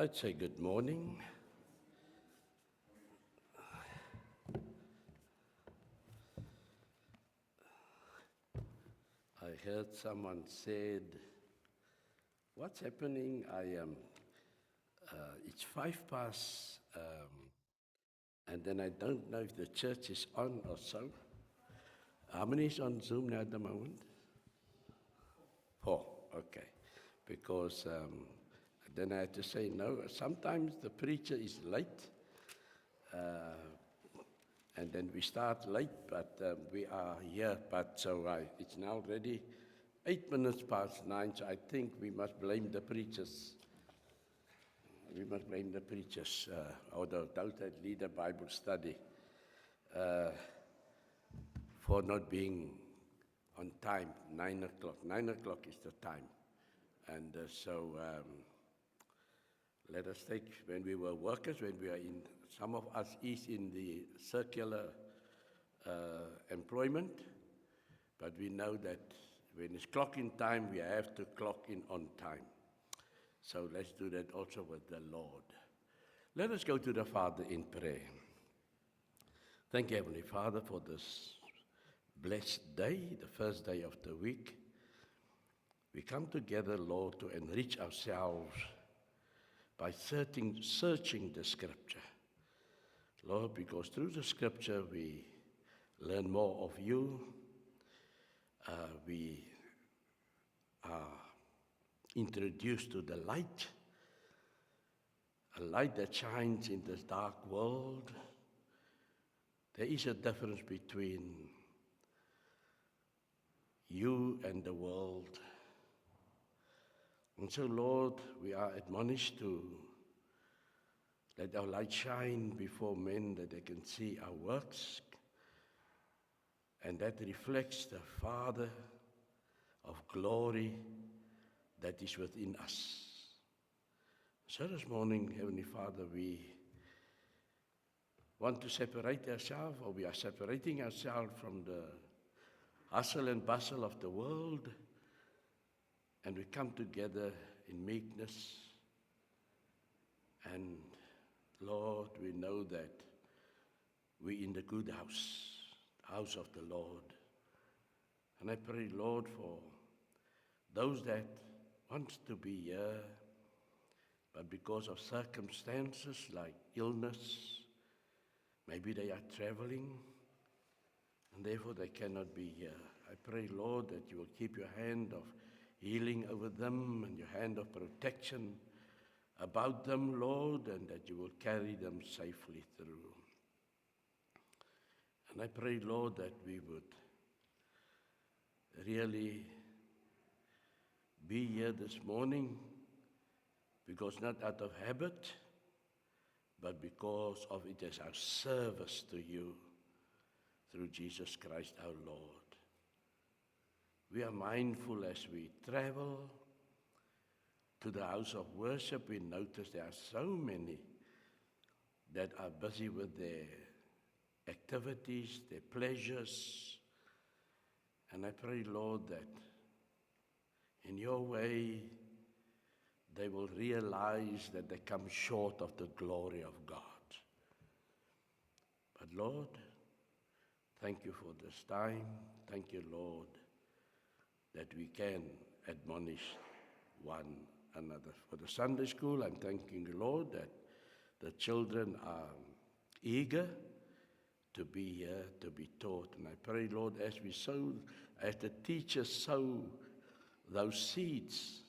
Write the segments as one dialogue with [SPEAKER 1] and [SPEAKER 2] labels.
[SPEAKER 1] I'd say good morning. I heard someone said, "What's happening? It's 5 past, and then I don't know if the church is on or so." How many is on Zoom now at the moment? 4, okay. Because then I had to say, no, sometimes the preacher is late, and then we start late, but we are here. It's now already 8 minutes past 9, so I think we must blame the preachers. We must blame the preachers, or those that lead a Bible study, for not being on time, 9 o'clock. 9 o'clock is the time. And let us take, when we were workers, when we are in, some of us is in the circular employment, but we know that when it's clocking time, we have to clock in on time. So let's do that also with the Lord. Let us go to the Father in prayer. Thank you, Heavenly Father, for this blessed day, the first day of the week. We come together, Lord, to enrich ourselves by searching the Scripture. Lord, because through the Scripture we learn more of you. We are introduced to the light, a light that shines in this dark world. There is a difference between you and the world. And so, Lord, we are admonished to let our light shine before men, that they can see our works, and that reflects the Father of glory that is within us. So this morning, Heavenly Father, we want to separate ourselves, or we are separating ourselves from the hustle and bustle of the world, and we come together in meekness. And Lord, we know that we're in the good house, the house of the Lord. And I pray, Lord, for those that want to be here, but because of circumstances like illness, maybe they are traveling, and therefore they cannot be here. I pray, Lord, that you will keep your hand of healing over them and your hand of protection about them, Lord, and that you will carry them safely through. And I pray, Lord, that we would really be here this morning, because not out of habit, but because of it as our service to you through Jesus Christ our Lord. We are mindful as we travel to the house of worship. We notice there are so many that are busy with their activities, their pleasures. And I pray, Lord, that in your way they will realize that they come short of the glory of God. But Lord, thank you for this time. Thank you, Lord, that we can admonish one another. For the Sunday school, I'm thanking the Lord that the children are eager to be here, to be taught. And I pray, Lord, as the teachers sow those seeds,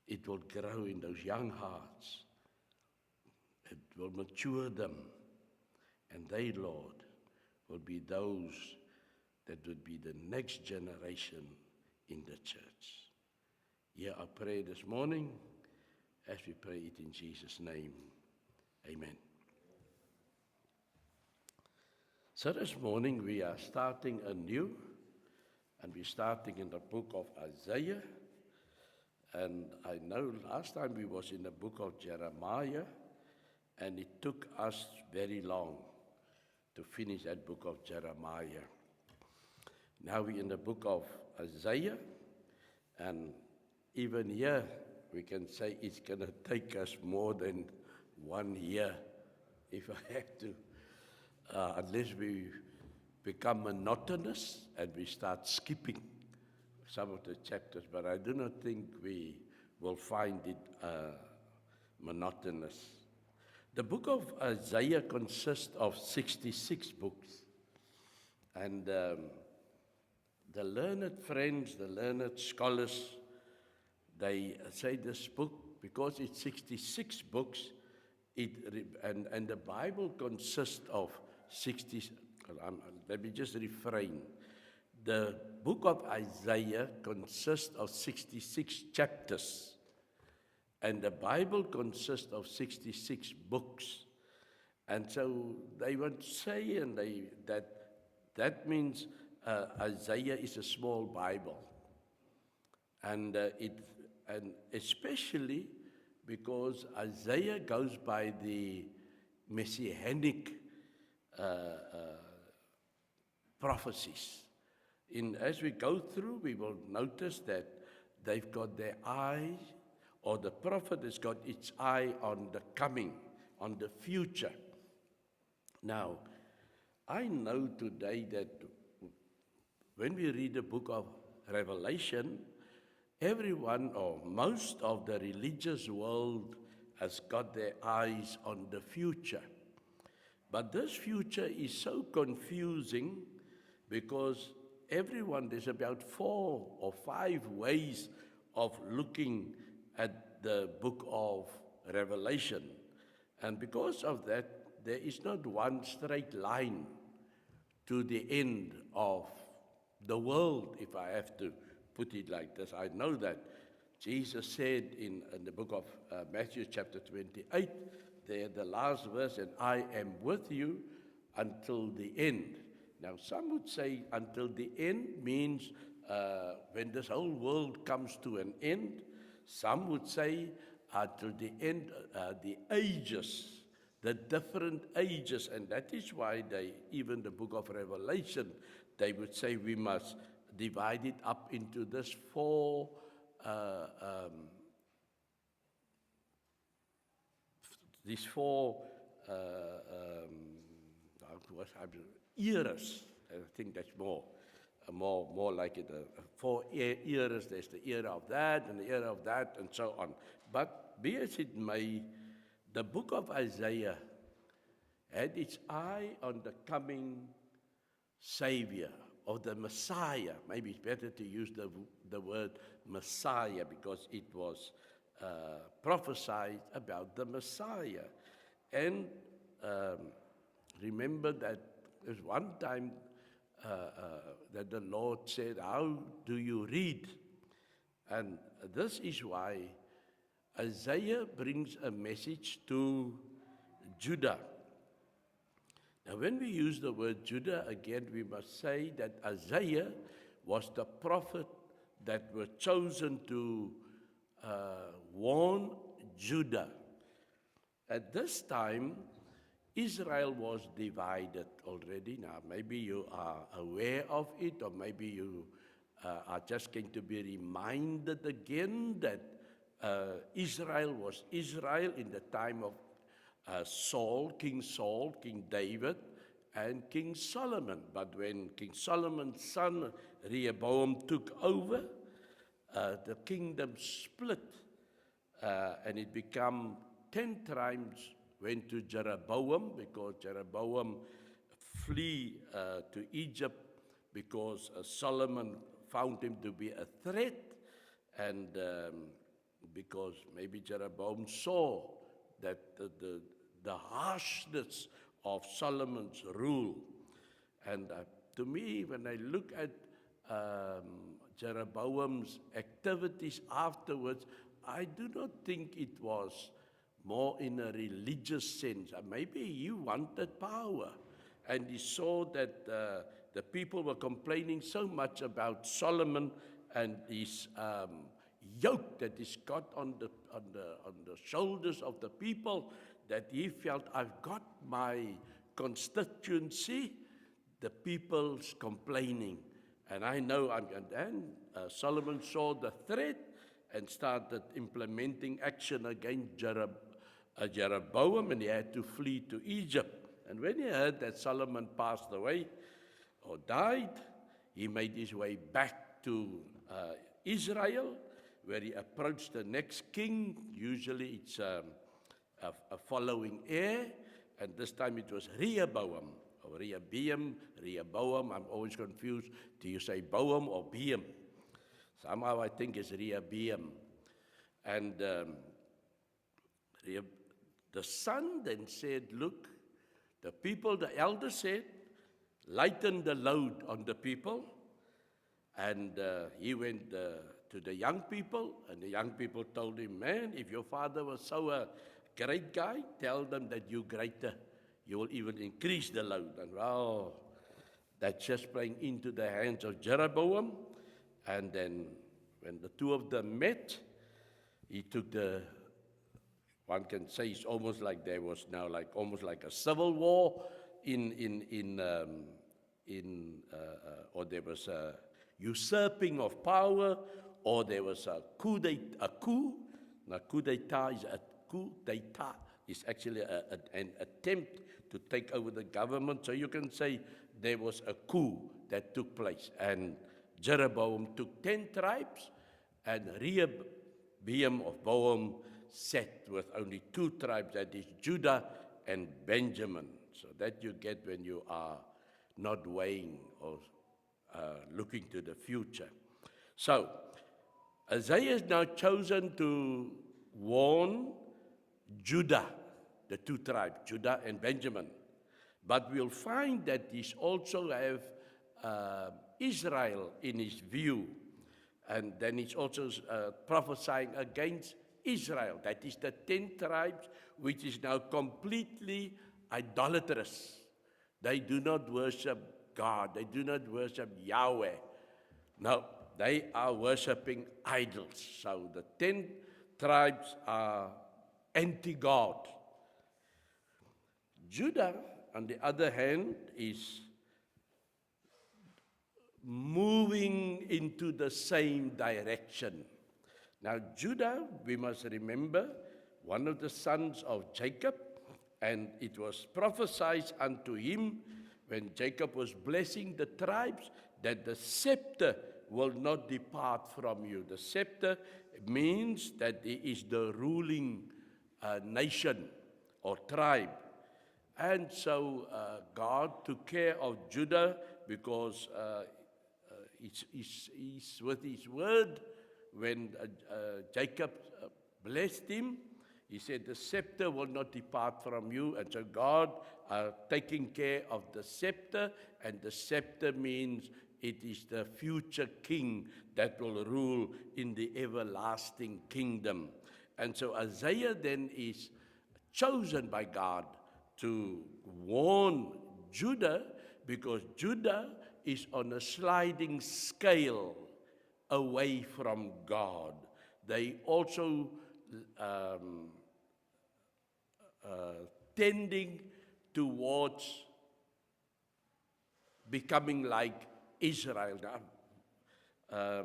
[SPEAKER 1] it will grow in those young hearts. It will mature them. And they, Lord, will be those that would be the next generation in the church. Hear our prayer this morning as we pray it in Jesus' name. Amen. So this morning we are starting anew, and we're starting in the book of Isaiah. And I know last time we was in the book of Jeremiah, and it took us very long to finish that book of Jeremiah. Now we're in the book of Isaiah, and even here we can say it's going to take us more than 1 year, if I have to, unless we become monotonous and we start skipping some of the chapters. But I do not think we will find it monotonous. The book of Isaiah consists of 66 books. And the learned friends, the learned scholars, they say this book, because it's 66 books, and the Bible consists of 60. Let me just refrain. The book of Isaiah consists of 66 chapters, and the Bible consists of 66 books. And so they would say, that means Isaiah is a small Bible, and especially because Isaiah goes by the messianic prophecies. As we go through, we will notice that they've got their eyes, or the prophet has got its eye on the coming, on the future. Now, I know today that when we read the book of Revelation, everyone or most of the religious world has got their eyes on the future. But this future is so confusing because there's about 4 or 5 ways of looking at the book of Revelation. And because of that, there is not one straight line to the end of the world, if I have to put it like this. I know that Jesus said in the book of Matthew chapter 28, there the last verse, and I am with you until the end. Now, some would say until the end means when this whole world comes to an end. Some would say until the end, the ages, the different ages, and that is why even the book of Revelation, they would say we must divide it up into this 4 eras. I think that's more like it. 4 eras. There's the era of that, and the era of that, and so on. But be as it may, the book of Isaiah had its eye on the coming Savior, or the Messiah. Maybe it's better to use the word Messiah, because it was prophesied about the Messiah. And remember that there's one time that the Lord said, how do you read? And this is why Isaiah brings a message to Judah. Now, when we use the word Judah, again, we must say that Isaiah was the prophet that was chosen to warn Judah. At this time, Israel was divided already. Now, maybe you are aware of it, or maybe you are just going to be reminded again that Israel was Israel in the time of King Saul, King David, and King Solomon. But when King Solomon's son Rehoboam took over, the kingdom split, and it became 10 tribes went to Jeroboam, because Jeroboam flee to Egypt because Solomon found him to be a threat, and because maybe Jeroboam saw that the harshness of Solomon's rule. And to me, when I look at Jeroboam's activities afterwards, I do not think it was more in a religious sense. Maybe he wanted power, and he saw that the people were complaining so much about Solomon and his yoke that is got on the shoulders of the people, that he felt, I've got my constituency, the people's complaining, and I know and Solomon saw the threat, and started implementing action against Jeroboam, and he had to flee to Egypt. And when he heard that Solomon passed away or died, he made his way back to Israel, where he approached the next king. Usually it's a following heir, and this time it was Rehoboam, or Rehoboam. I'm always confused. Do you say Boam or Beam? Somehow I think it's Rehoboam. And the son then said, look, the elder said, lighten the load on the people. And he went to the young people, and the young people told him, man, if your father was so a great guy, tell them that you're greater. You will even increase the load. And wow, that's just playing into the hands of Jeroboam. And then when the two of them met, he took one can say it's almost like there was now almost like a civil war or there was a usurping of power, or there was a coup. Now, coup d'etat is actually an attempt to take over the government. So you can say there was a coup that took place. And Jeroboam took 10 tribes, and Rehoboam of Boam sat with only 2 tribes, that is Judah and Benjamin. So that you get when you are not weighing or looking to the future. So Isaiah is now chosen to warn Judah, the 2 tribes, Judah and Benjamin. But we'll find that he also have Israel in his view. And then he's also prophesying against Israel. That is the 10 tribes, which is now completely idolatrous. They do not worship God. They do not worship Yahweh. No, they are worshiping idols. So the 10 tribes are anti-God. Judah, on the other hand, is moving into the same direction. Now, Judah, we must remember, one of the sons of Jacob, and it was prophesied unto him when Jacob was blessing the tribes that the scepter will not depart from you. The scepter means that he is the ruling nation or tribe. And so God took care of Judah because he's with his word. When Jacob blessed him, he said, the scepter will not depart from you. And so God taking care of the scepter, and the scepter means it is the future king that will rule in the everlasting kingdom. And so Isaiah then is chosen by God to warn Judah, because Judah is on a sliding scale away from God. They also tending towards becoming like Israel. Now,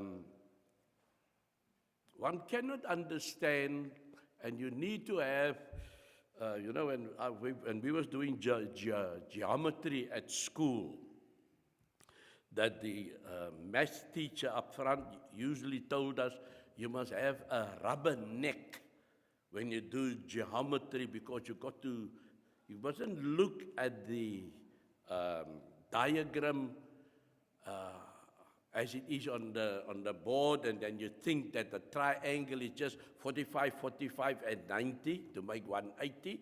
[SPEAKER 1] one cannot understand, and you need to have, when we was doing geometry at school, that the math teacher up front usually told us you must have a rubber neck when you do geometry, because you mustn't look at the diagram as it is on the board, and then you think that the triangle is just 45, 45, and 90 to make 180.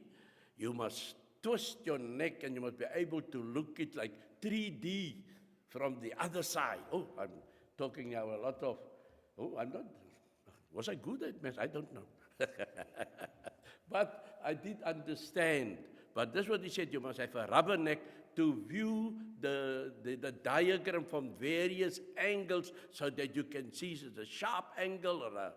[SPEAKER 1] You must twist your neck, and you must be able to look it like 3D from the other side. Oh, I'm talking now a lot of, I'm not, was I good at math? I don't know. But I did understand. But that's what he said, you must have a rubber neck to view the diagram from various angles so that you can see it's a sharp angle or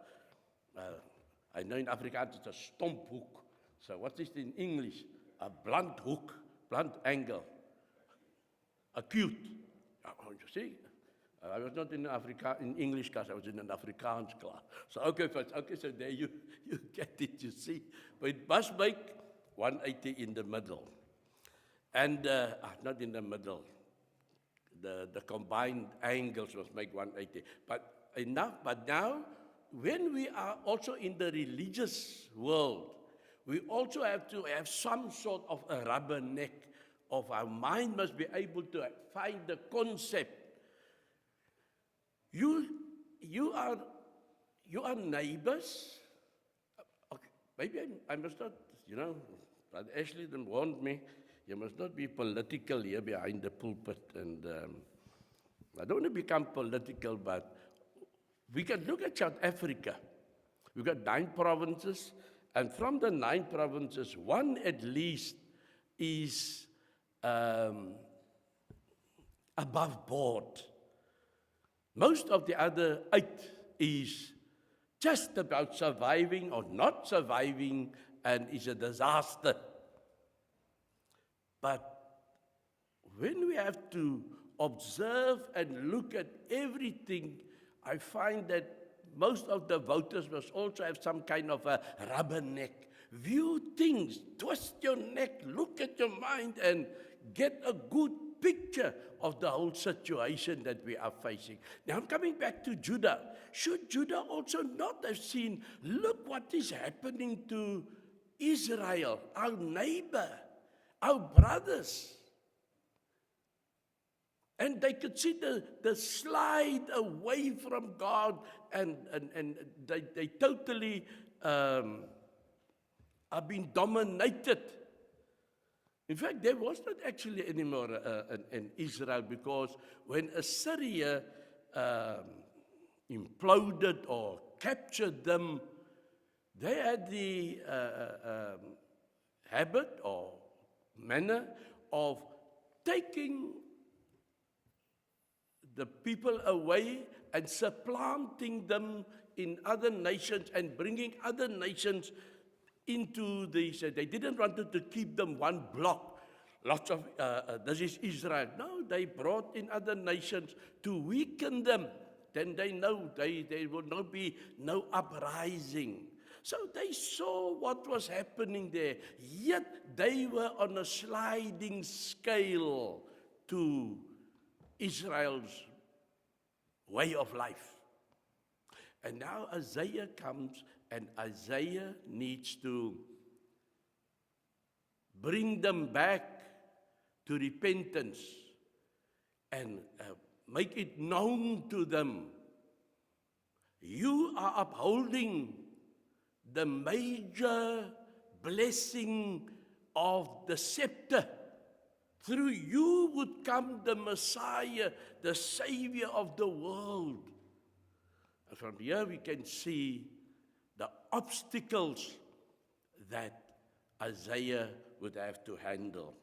[SPEAKER 1] I know in Afrikaans it's a stomphoek. So what is it in English? A blunt hook, blunt angle, acute. You see, I was not in English class, I was in an Afrikaans class. So, okay, first, okay, so there you get it, you see. But it must make 180 in the middle. And, not in the middle. The combined angles must make 180. But now, when we are also in the religious world, we also have to have some sort of a rubber neck of our mind must be able to find the concept. You are neighbors. Okay, maybe I must not, Brother Ashley didn't warn me, you must not be political here behind the pulpit. And I don't want to become political, but we can look at South Africa. We've got 9 provinces, and from the 9 provinces, one at least is above board. Most of the other 8 is just about surviving or not surviving and is a disaster. But when we have to observe and look at everything, I find that most of the voters must also have some kind of a rubber neck. View things, twist your neck, look at your mind, and get a good picture of the whole situation that we are facing. Now, I'm coming back to Judah. Should Judah also not have seen, look what is happening to Israel, our neighbor, our brothers? And they could see the slide away from God, and they totally are being dominated. In fact, there was not actually anymore an Israel, because when Assyria imploded or captured them, they had the habit or manner of taking the people away and supplanting them in other nations and bringing other nations into these. They didn't want to keep them one block. Lots of, this is Israel. No, they brought in other nations to weaken them. Then they know there will not be no uprising. So they saw what was happening there. Yet they were on a sliding scale to Israel's way of life. And now Isaiah comes, and Isaiah needs to bring them back to repentance and make it known to them. You are upholding the major blessing of the scepter. Through you would come the Messiah, the Savior of the world. And from here we can see the obstacles that Isaiah would have to handle.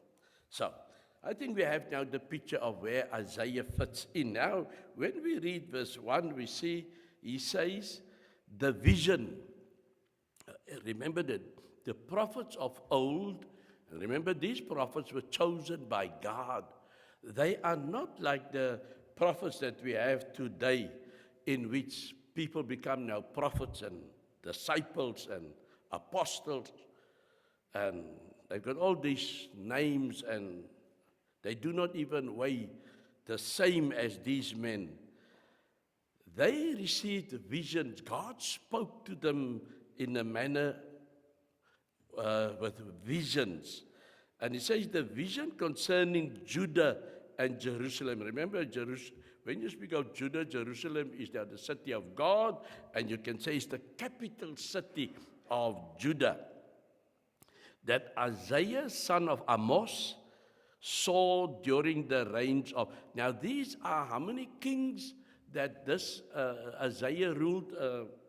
[SPEAKER 1] So, I think we have now the picture of where Isaiah fits in. Now, when we read verse 1, we see he says, the vision. Remember that the prophets of old, remember these prophets were chosen by God. They are not like the prophets that we have today, in which people become now prophets and disciples and apostles, and they've got all these names, and they do not even weigh the same as these men. They received visions. God spoke to them in a manner with visions. And he says the vision concerning Judah and Jerusalem. Remember, when you speak of Judah, Jerusalem is now the city of God, and you can say it's the capital city of Judah. That Isaiah, son of Amos, saw during the reigns of... Now, these are how many kings that this Isaiah ruled,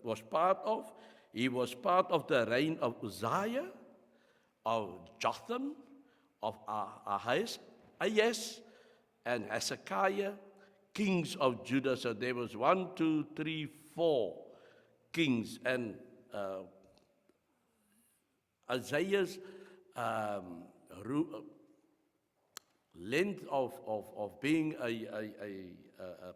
[SPEAKER 1] was part of? He was part of the reign of Uzziah, of Jotham, of Ahaz, and Hezekiah, kings of Judah. So there was 1, 2, 3, 4 kings. And Isaiah's length of being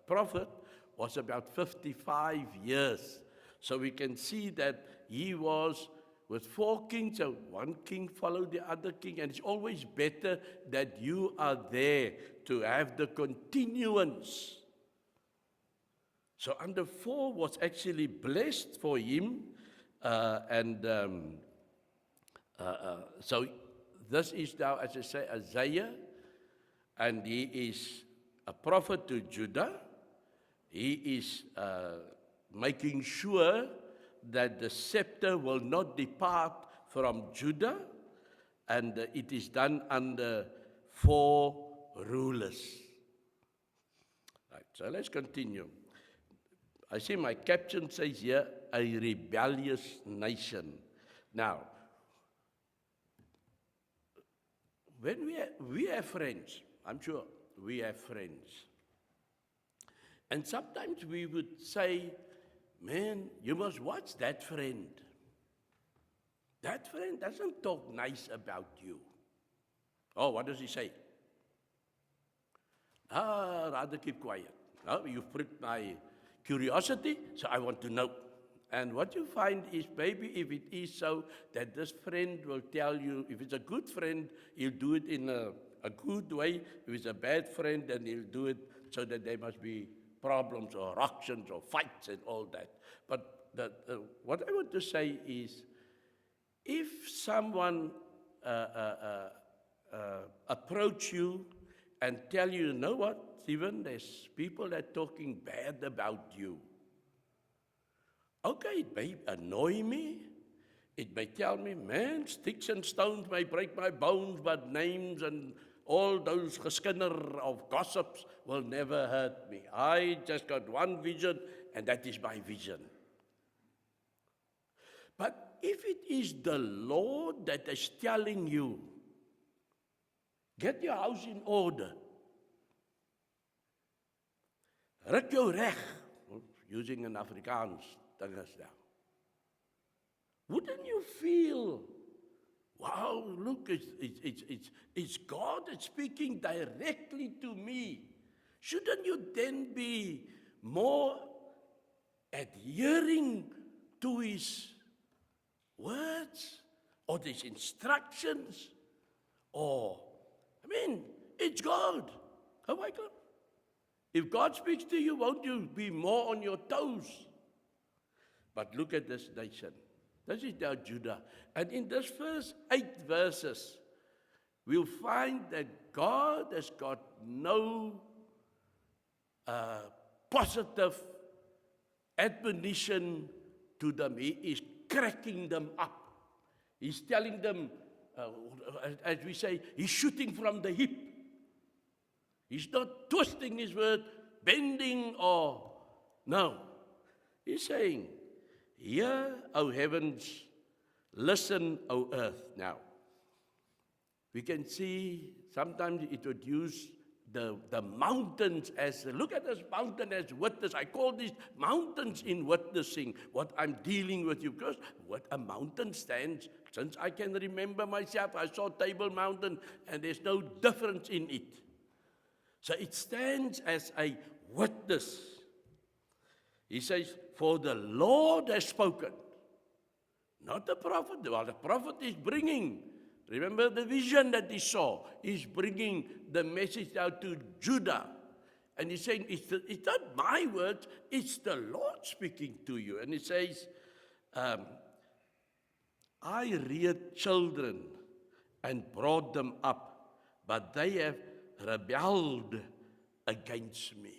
[SPEAKER 1] prophet was about 55 years. So we can see that he was with 4 kings, so one king followed the other king, and it's always better that you are there to have the continuance. So under 4 was actually blessed for him, so this is now, as I say, Isaiah, and he is a prophet to Judah. He is making sure that the scepter will not depart from Judah, and it is done under 4 rulers. Right, so let's continue. I see my caption says here, a rebellious nation. Now, when we have friends, I'm sure we have friends, and sometimes we would say, man, you must watch that friend. That friend doesn't talk nice about you. Oh, what does he say? Rather keep quiet. Oh, you've pricked my curiosity, so I want to know. And what you find is, maybe if it is so, that this friend will tell you, if it's a good friend, he'll do it in a good way. If it's a bad friend, then he'll do it so that there must be problems or ructions or fights and all that. But what I want to say is, if someone approach you and tell you, you know what, Stephen, there's people that are talking bad about you. Okay, it may annoy me. It may tell me, man, sticks and stones may break my bones, but names and all those geskinner of gossips will never hurt me. I just got one vision, and that is my vision. But if it is the Lord that is telling you, get your house in order, ruk jou reg, using an Afrikaans ding is now, wouldn't you feel, wow, look, it's God that's speaking directly to me? Shouldn't you then be more adhering to His words or His instructions? Or, it's God. Oh my God. If God speaks to you, won't you be more on your toes? But look at this nation. This is now Judah. And in this first 8 verses, we'll find that God has got no positive admonition to them. He is cracking them up. He's telling them, as we say, he's shooting from the hip. He's not twisting his word, bending or, no. He's saying, hear, O heavens, listen, O earth. Now, we can see sometimes it would use the mountains as, look at this mountain as witness. I call these mountains in witnessing what I'm dealing with you. Because what a mountain stands, since I can remember myself, I saw Table Mountain and there's no difference in it. So it stands as a witness. He says, for the Lord has spoken. Not the prophet. Well, the prophet is bringing, remember the vision that he saw. He's bringing the message out to Judah. And he's saying, it's not my words, it's the Lord speaking to you. And he says, I reared children and brought them up, but they have rebelled against me.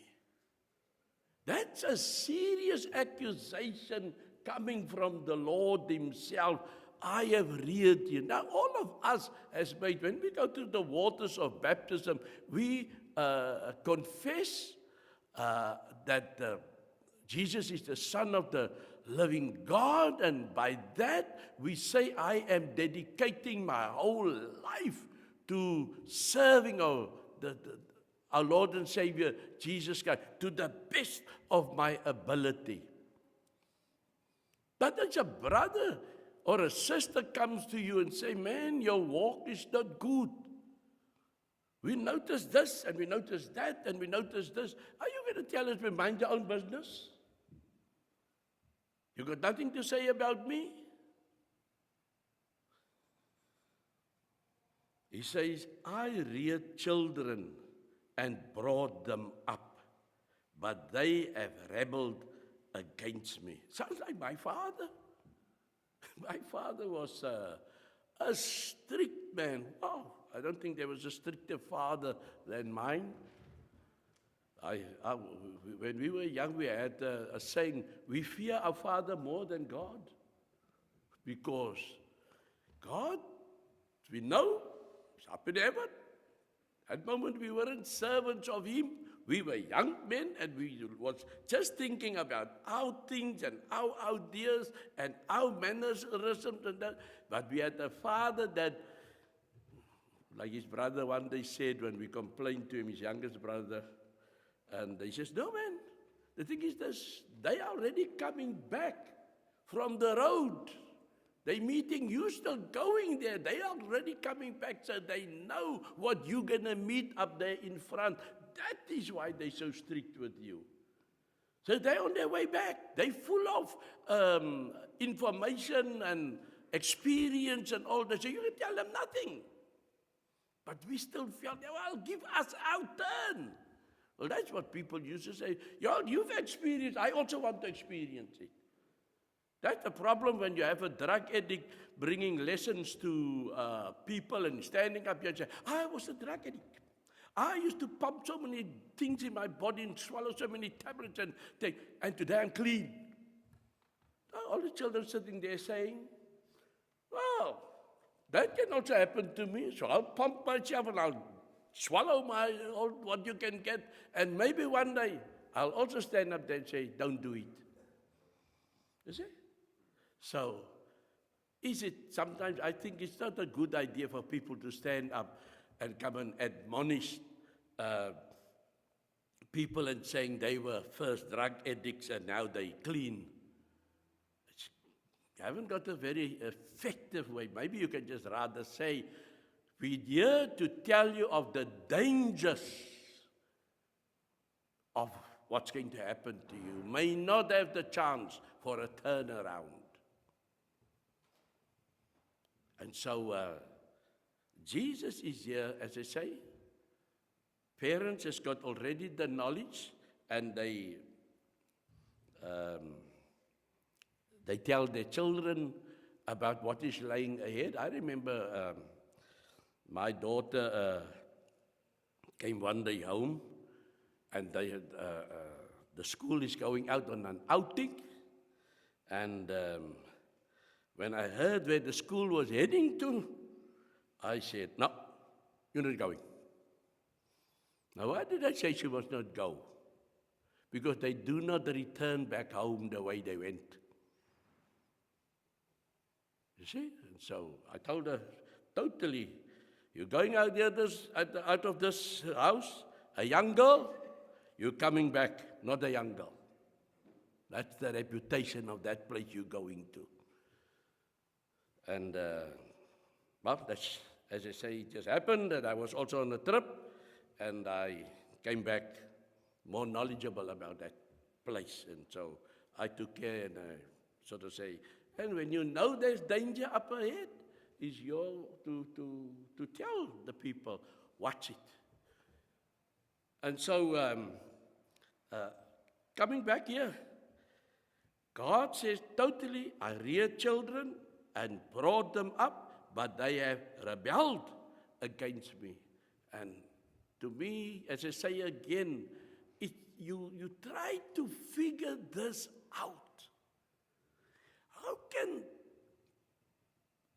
[SPEAKER 1] That's a serious accusation coming from the Lord himself. I have reared you. Now, all of us has made, when we go to the waters of baptism, we confess that Jesus is the Son of the living God, and by that we say, I am dedicating my whole life to serving our Lord and Savior, Jesus Christ, to the best of my ability. But as a brother or a sister comes to you and say, man, your walk is not good. We notice this, and we notice that, and we notice this. Are you going going to tell us, mind your own business? You got nothing to say about me? He says, I reared children and brought them up, but they have rebelled against me. Sounds like my father. My father was a strict man. Oh, I don't think there was a stricter father than mine. When we were young, we had a saying, we fear our father more than God. Because God, we know, is up in heaven. At the moment, we weren't servants of him. We were young men, and we was just thinking about our things and our ideas and our mannerisms and that. But we had a father that, like his brother one day said when we complained to him, his youngest brother, and he says, no man, the thing is this, they are already coming back from the road. They're meeting you still going there. They are already coming back, so they know what you're going to meet up there in front. That is why they're so strict with you. So they're on their way back. They're full of information and experience and all that. So you can tell them nothing. But we still feel, well, give us our turn. Well, that's what people used to say. You've experienced, I also want to experience it. That's the problem when you have a drug addict bringing lessons to people and standing up here and saying, I was a drug addict. I used to pump so many things in my body and swallow so many tablets and today I'm clean. All the children sitting there saying, well, that can also happen to me, so I'll pump myself and I'll swallow all what you can get, and maybe one day I'll also stand up there and say, don't do it. You see? So, is it sometimes, I think it's not a good idea for people to stand up and come and admonish people and saying they were first drug addicts and now they clean. You haven't got a very effective way. Maybe you can just rather say, we're here to tell you of the dangers of what's going to happen to you. May not have the chance for a turnaround. And so Jesus is here, as I say. Parents has got already the knowledge, and they tell their children about what is lying ahead. I remember my daughter came one day home, and they had, the school is going out on an outing, and when I heard where the school was heading to, I said, no, you're not going. Now, why did I say she must not go? Because they do not return back home the way they went. You see? And so I told her, totally, you're going out of this house, a young girl, you're coming back, not a young girl. That's the reputation of that place you're going to. And, well, that's, as I say, it just happened that I was also on a trip, and I came back more knowledgeable about that place. And so I took care and I sort of say, and when you know there's danger up ahead, it's your to tell the people, watch it. And so coming back here, God says totally, I reared children and brought them up, but they have rebelled against me. And to me, as I say again, you try to figure this out. How can,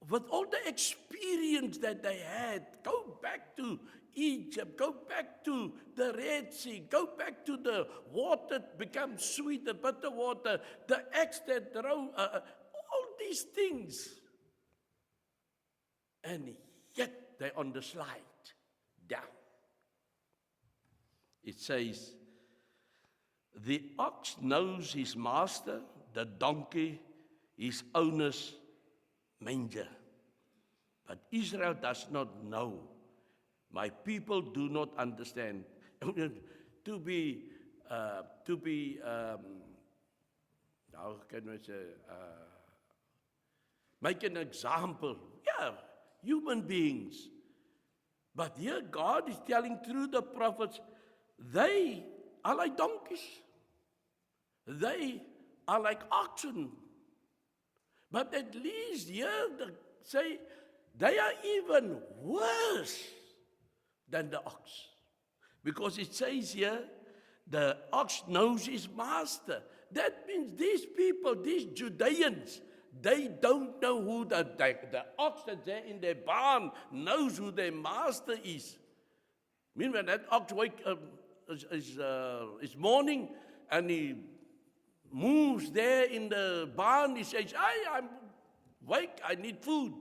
[SPEAKER 1] with all the experience that they had, go back to Egypt, go back to the Red Sea, go back to the water becomes sweet, the bitter water, the axe that throw, all these things. And yet they're on the slide down. It says, the ox knows his master, the donkey his owner's manger. But Israel does not know. My people do not understand. To be how can I say, make an example. Yeah, human beings. But here God is telling through the prophets, they are like donkeys. They are like oxen. But at least here they say they are even worse than the ox. Because it says here, the ox knows his master. That means these people, these Judeans, they don't know who the ox that's there in their barn knows who their master is. I mean, when that ox is morning and he moves there in the barn, he says, "Hey, I'm awake, I need food."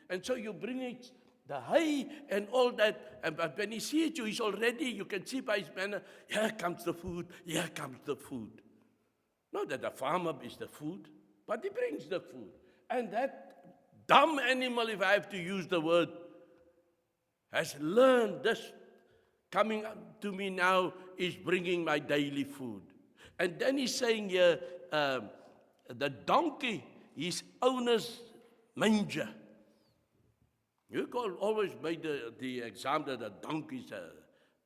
[SPEAKER 1] And so you bring it, the hay and all that. But when he sees you, he's already, you can see by his manner, here comes the food, here comes the food. Not that the farmer is the food, but he brings the food. And that dumb animal, if I have to use the word, has learned this. Coming up to me now is bringing my daily food. And then he's saying here, the donkey, his owner's manger. You can always make the example that a donkey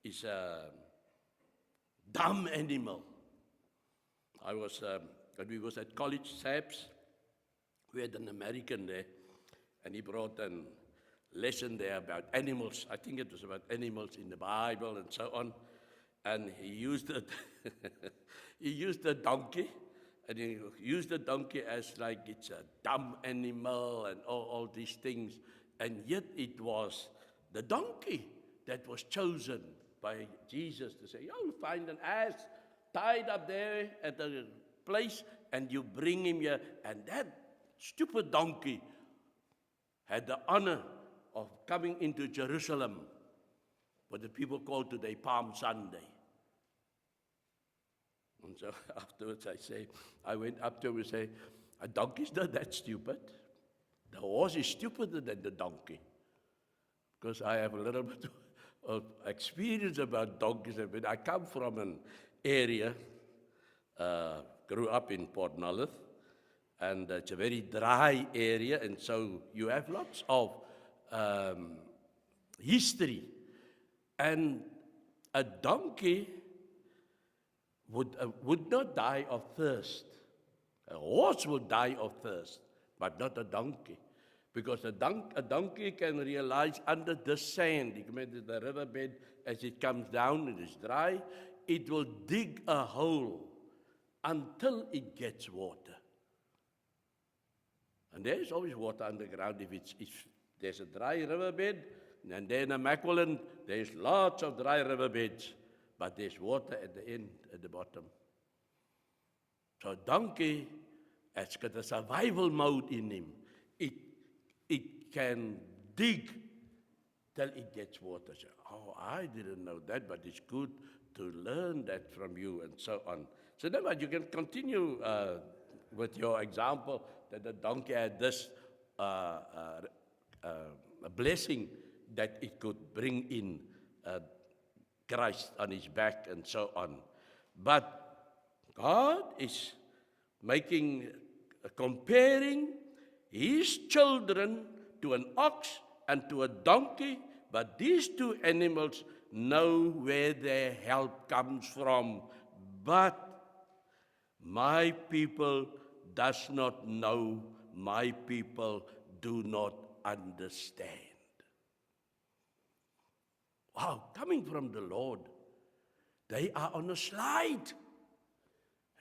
[SPEAKER 1] is a dumb animal. When we was at college, SAPS, we had an American there, and he brought a lesson there about animals. I think it was about animals in the Bible and so on. And he used it. He used the donkey, and he used the donkey as like it's a dumb animal and all these things. And yet it was the donkey that was chosen by Jesus to say, "Oh, find an ass tied up there at the place, and you bring him here." And that stupid donkey had the honor of coming into Jerusalem, what the people call today Palm Sunday. And so afterwards I went up to him and say, "A donkey's not that stupid. The horse is stupider than the donkey." Because I have a little bit of experience about donkeys. I mean, I come from an area, grew up in Port Nolloth, and it's a very dry area, and so you have lots of history. And a donkey would not die of thirst. A horse will die of thirst, but not a donkey. Because a donkey can realize under the sand, you can imagine the riverbed, as it comes down, it is dry, it will dig a hole until it gets water. And there is always water underground if there's a dry riverbed, and then in Macquarie, there's lots of dry riverbeds, but there's water at the end, at the bottom. So a donkey has got a survival mode in him. It can dig till it gets water. So, "Oh, I didn't know that, but it's good to learn that from you," and so on. So then you can continue with your example that the donkey had this a blessing that it could bring in Christ on his back and so on. But God is comparing his children to an ox and to a donkey, but these two animals know where their help comes from. But my people does not know, my people do not understand. Wow, coming from the Lord, they are on a slide.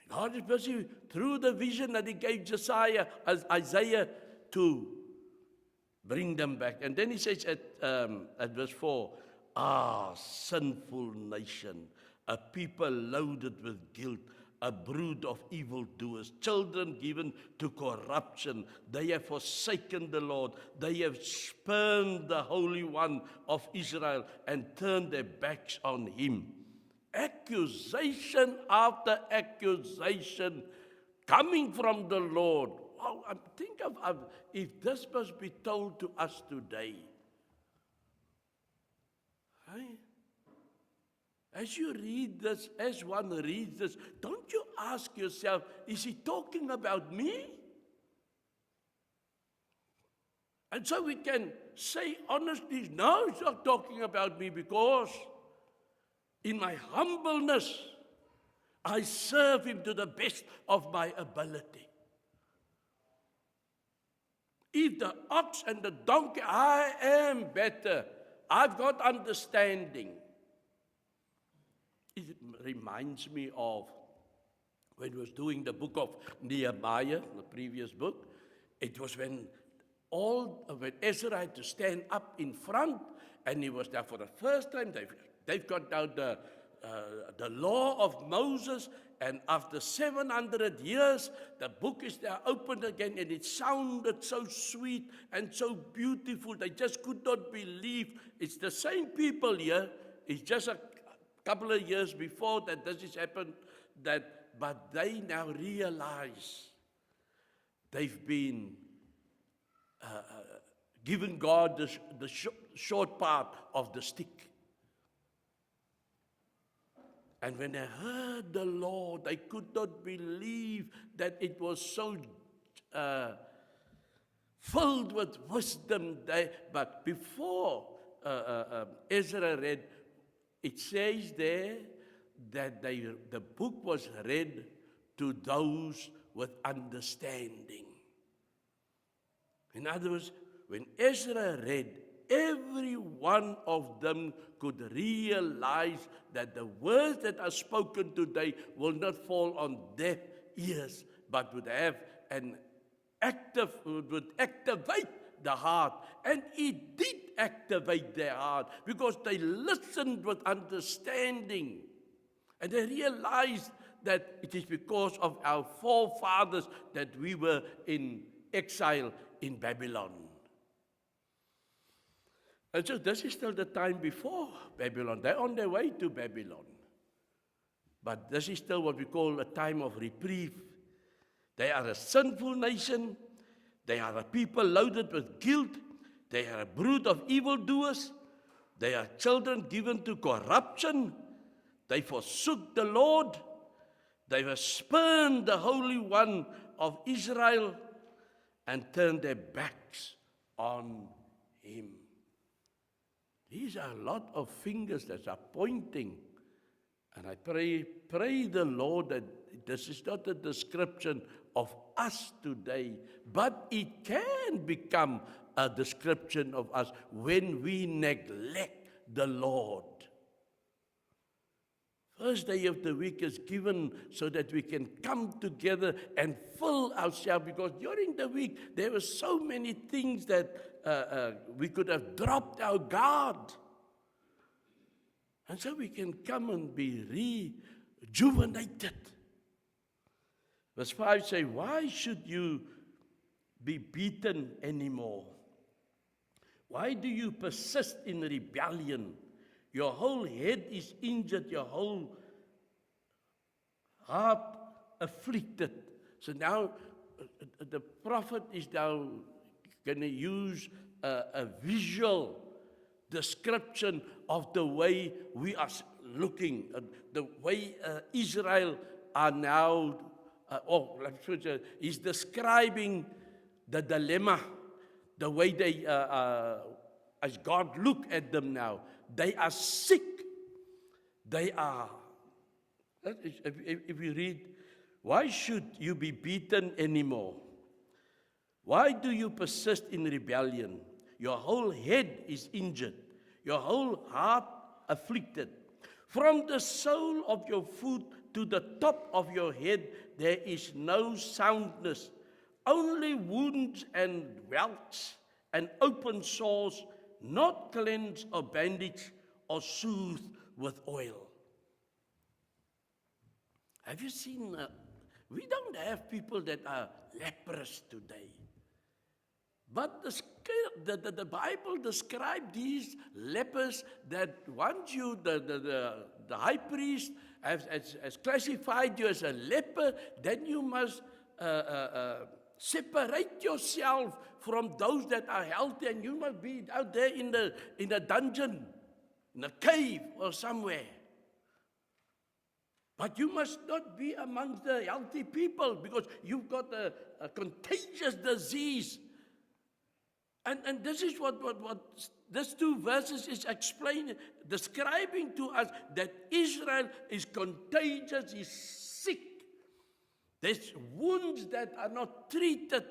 [SPEAKER 1] God is busy through the vision that he gave Isaiah to bring them back. And then he says at verse 4, sinful nation, a people loaded with guilt, a brood of evildoers, children given to corruption. They have forsaken the Lord. They have spurned the Holy One of Israel and turned their backs on him. Accusation after accusation coming from the Lord. Wow, think of if this must be told to us today. Hey? As you read this, as one reads this, don't you ask yourself, is he talking about me? And so we can say honestly, no, he's not talking about me, because in my humbleness, I serve him to the best of my ability. If the ox and the donkey, I am better. I've got understanding. It reminds me of when I was doing the book of Nehemiah, the previous book. It was when Ezra had to stand up in front, and he was there for the first time. They've got down the law of Moses, and after 700 years, the book is there opened again, and it sounded so sweet and so beautiful. They just could not believe. It's the same people here. It's just a couple of years before that this has happened, but they now realize they've been given God the short part of the stick. And when they heard the law, they could not believe that it was so filled with wisdom. But before Ezra read, it says there that the book was read to those with understanding. In other words, when Ezra read, every one of them could realize that the words that are spoken today will not fall on deaf ears, but would activate the heart. And it did activate their heart, because they listened with understanding. And they realized that it is because of our forefathers that we were in exile in Babylon. And so this is still the time before Babylon. They're on their way to Babylon. But this is still what we call a time of reprieve. They are a sinful nation. They are a people loaded with guilt. They are a brood of evildoers. They are children given to corruption. They forsook the Lord. They have spurned the Holy One of Israel and turned their backs on him. These are a lot of fingers that are pointing. And I pray the Lord that this is not a description of us today, but it can become a description of us when we neglect the Lord. First day of the week is given so that we can come together and fill ourselves, because during the week there were so many things that we could have dropped our guard. And so we can come and be rejuvenated. Verse 5 says, why should you be beaten anymore? Why do you persist in rebellion? Your whole head is injured, your whole heart afflicted. So now the prophet is now going to use a visual description of the way we are looking, the way Israel are now, he's describing the dilemma, the way they, as God look at them now, they are sick. They are, if you read, why should you be beaten anymore? Why do you persist in rebellion? Your whole head is injured, your whole heart afflicted. From the sole of your foot to the top of your head, there is no soundness, only wounds and welts and open sores, not cleansed or bandaged or soothed with oil. Have you seen, we don't have people that are leprous today. But the Bible describes these lepers that once you, the high priest has classified you as a leper, then you must separate yourself from those that are healthy, and you must be out there in the dungeon, in a cave or somewhere. But you must not be amongst the healthy people because you've got a contagious disease. And this is what these two verses is explaining, describing to us that Israel is contagious, is sick. There's wounds that are not treated.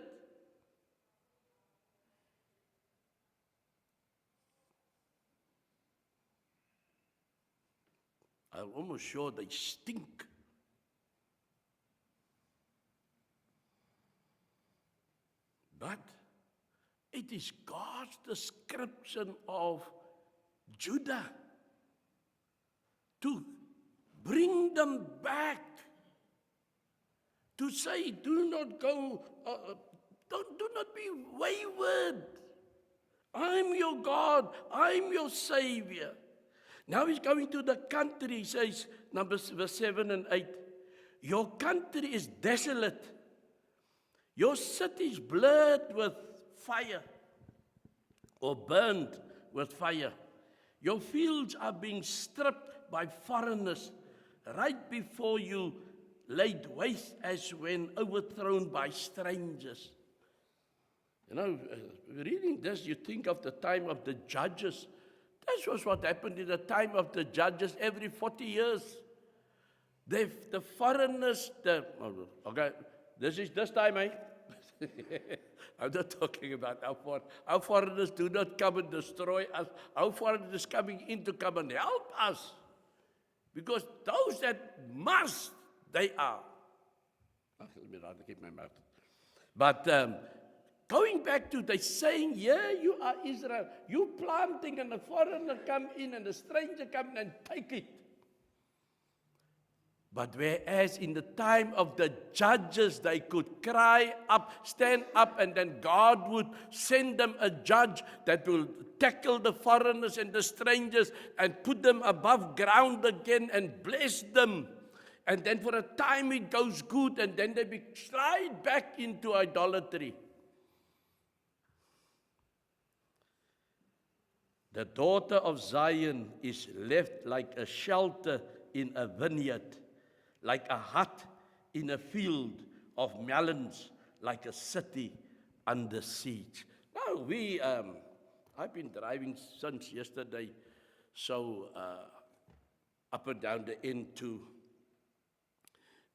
[SPEAKER 1] I'm almost sure they stink. But it is God's description of Judah to bring them back, to say, do not go, do not be wayward. I'm your God, I'm your Savior. Now he's going to the country, he says, verse 7 and 8, your country is desolate, your city is blurred with fire, or burned with fire. Your fields are being stripped by foreigners, right before you laid waste as when overthrown by strangers. You know, reading this, you think of the time of the judges. This was what happened in the time of the judges every 40 years. The foreigners, okay, this is this time, eh? I'm not talking about our foreigners do not come and destroy us. Our foreigners coming in to come and help us. Because those that must, they are. Let me rather keep my mouth. But going back to the saying, yeah, you are Israel. You planting and a foreigner come in and a stranger come in and take it. But whereas in the time of the judges, they could cry up, stand up, and then God would send them a judge that will tackle the foreigners and the strangers and put them above ground again and bless them. And then for a time it goes good, and then they slide back into idolatry. The daughter of Zion is left like a shelter in a vineyard, like a hut in a field of melons, like a city under siege. Now, I've been driving since yesterday, so up and down the N2.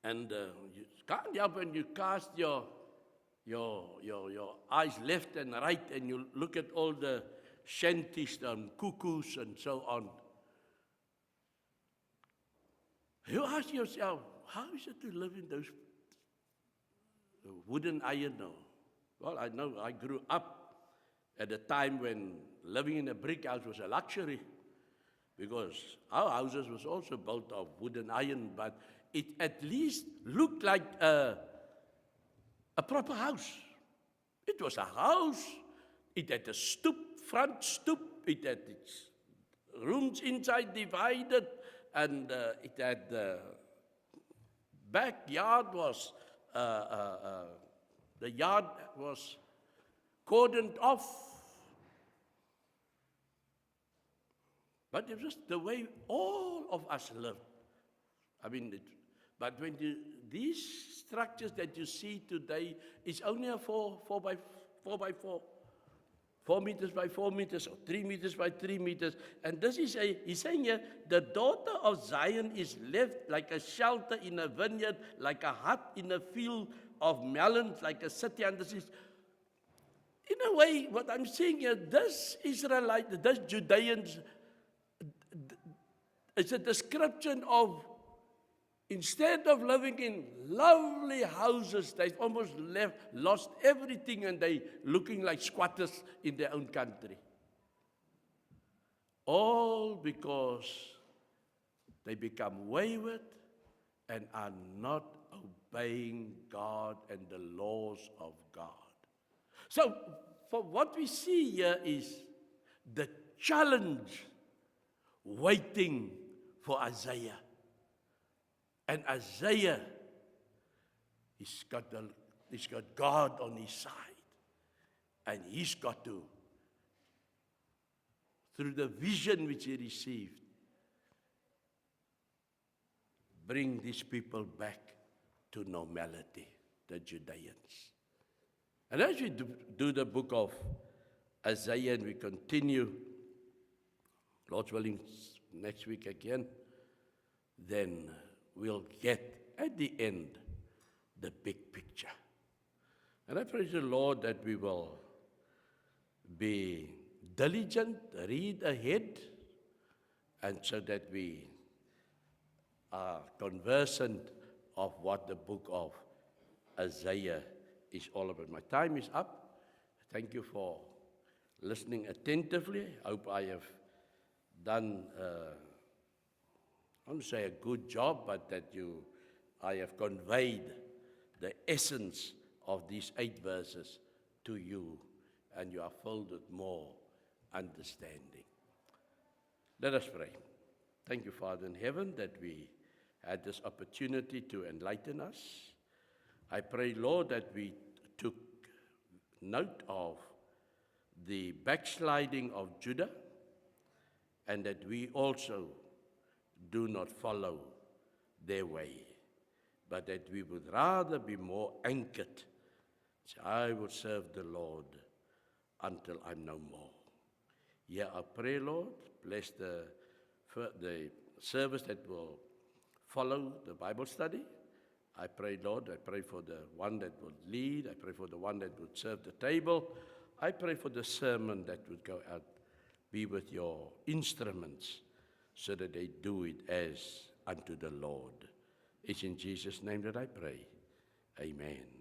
[SPEAKER 1] And you can't help when you cast your eyes left and right, and you look at all the shanties and cuckoos and so on. You ask yourself, how is it to live in those wooden iron now? Well, I know I grew up at a time when living in a brick house was a luxury, because our houses was also built of wooden iron, but it at least looked like a proper house. It was a house. It had a stoop, front stoop. It had its rooms inside divided, and it had the backyard was, the yard was cordoned off. But it was the way all of us lived. I mean, but when these structures that you see today is only a 4 by 4, 4 meters by 4 meters, or 3 meters by 3 meters. And this is he's saying here, the daughter of Zion is left like a shelter in a vineyard, like a hut in a field of melons, like a city under siege. In a way, what I'm saying here, this Israelite, this Judeans, it's a description of, instead of living in lovely houses, they've almost lost everything, and they looking like squatters in their own country. All because they become wayward and are not obeying God and the laws of God. So, for what we see here is the challenge waiting for Isaiah. And Isaiah, he's got God on his side. And he's got to, through the vision which he received, bring these people back to normality, the Judeans. And as we do the book of Isaiah and we continue, Lord's willing, next week again, then we'll get at the end the big picture. And I praise the Lord that we will be diligent, read ahead, and so that we are conversant of what the book of Isaiah is all about. My time is up. Thank you for listening attentively. I hope I have done, I won't say a good job, but that I have conveyed the essence of these 8 verses to you, and you are filled with more understanding. Let us pray. Thank you, Father in heaven, that we had this opportunity to enlighten us. I pray, Lord, that we took note of the backsliding of Judah, and that we also do not follow their way, but that we would rather be more anchored. So I will serve the Lord until I'm no more. Hear our prayer, Lord. Bless the service that will follow the Bible study. I pray, Lord, I pray for the one that would lead. I pray for the one that would serve the table. I pray for the sermon that would go out. Be with your instruments so that they do it as unto the Lord. It's in Jesus' name that I pray. Amen.